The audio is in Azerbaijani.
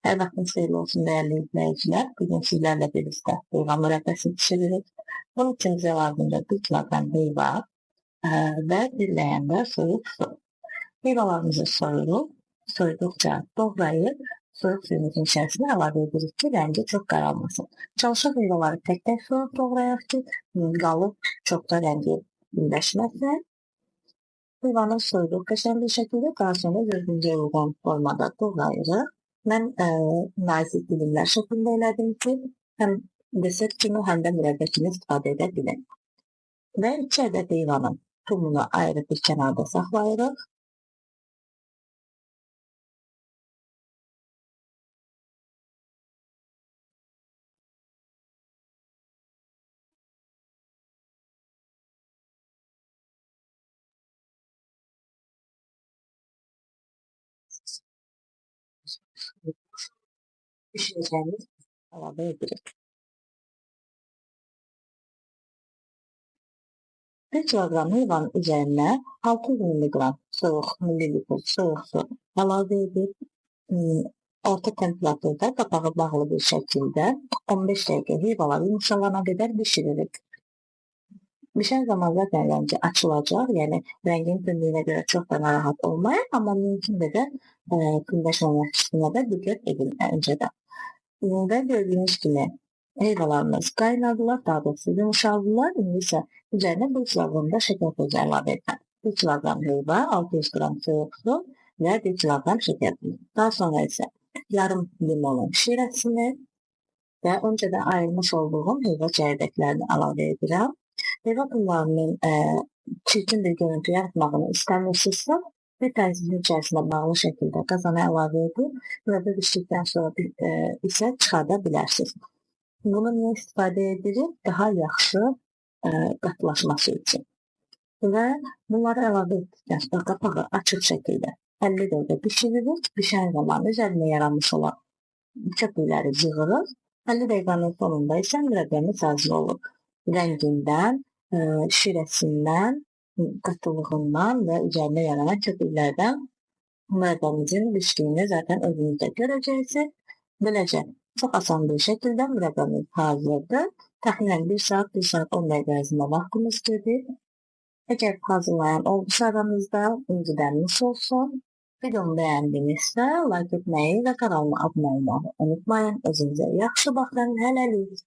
Hər vaxtınız xeyirli olsun dəyərli izləyicilər. Bugün sizlərlə birlikdə heyvan mürəbbəsini pişiririk. Bunun üçün bizə lazımdır 1 kiloqram heyvan və dirləyəndə soyuq su. Heyvanlarımızı soyuruq, soyduqca doğrayıb soyuq suyumuzun içərisinə əlavə edirik ki, rəngi çox qaralmasın. Çalışaq heyvanları tək-tək soyuq doğrayaq ki, qalıb çox da rəngi birləşməsin. Heyvanı soyuduq qəşəng bir şəkildə, daha sonra gözümüzə uyğun formada doğrayırıq. Mən nazik dilimlər şəklində elədim ki, həm desert kimi, həm də mürəbbə kimi istifadə edə bilin. Və 2 ədəd heyvanın tumunu ayırıb bir kənarda saxlayırıq. Pişirəcəyimiz əlavə edirik. 1 kiloqram heyvanın üzərinə 600 milliqram millilitr soyuq su əlavə edib, orta temperaturda qapağı bağlı bir şəkildə 15 dəqiqə heyvanlar yumuşalana qədər bişiririk. Bişən zaman zaten rəngi açılacaq, yəni rəngin tündüyünə görə çox da narahat olmayın, amma mümkün qədər tündləşməməsinə də diqqət edin öncədən. Və gördüyünüz kimi heyvanlarımız qaynadılar, daha doğrusu yumuşaldılar. İndi isə üzərinə 1 kiloqram da şəkər tozu əlavə edin. 1 kiloqram heyvan, 600 qram soyuq su və 1 kiloqram şəkər tozu. Daha sonra isə yarım limonun şirəsini və öncədən ayırmış olduğum heyva çəyirdəklərini əlavə edirəm. Heyva tumlarının çirkin bir görüntü yaratmağını istəmirsinizsə, bir tənzinin içərisinə bağlı şəkildə qazana əlavə edib və bişdikdən sonra isə çıxarda bilərsiniz. Bunu niyə istifadə edirik? Daha yaxşı qatılaşması üçün. Və bunları əlavə etdikdən sonra qapağı açıq şəkildə 50 dəqiqə bişiririk. Bişən zaman üzərində yaranmış olan köpükləri yığırıq. 50 dəqiqənin sonunda isə mürəbbəmiz hazır olur. Rəngindən, şirəsindən, qatılığından və üzərində yaranan köpüklərdən mürəbbəmizin bişdiyini zaten özünüz də görəcəksiniz. Beləcə çox asan bir şəkildə mürəbbəmiz hazırdır. Təxminən 1 saat, 1 saat 10 dəqiqə ərzində vaxtımız gedir. Əgər hazırlayan oldusa aramızda, öncədən nuş olsun. Videomu bəyəndinizsə like etməyi və kanalıma abunə olmağı unutmayın. Özünüzə yaxşı baxın. Hələlik.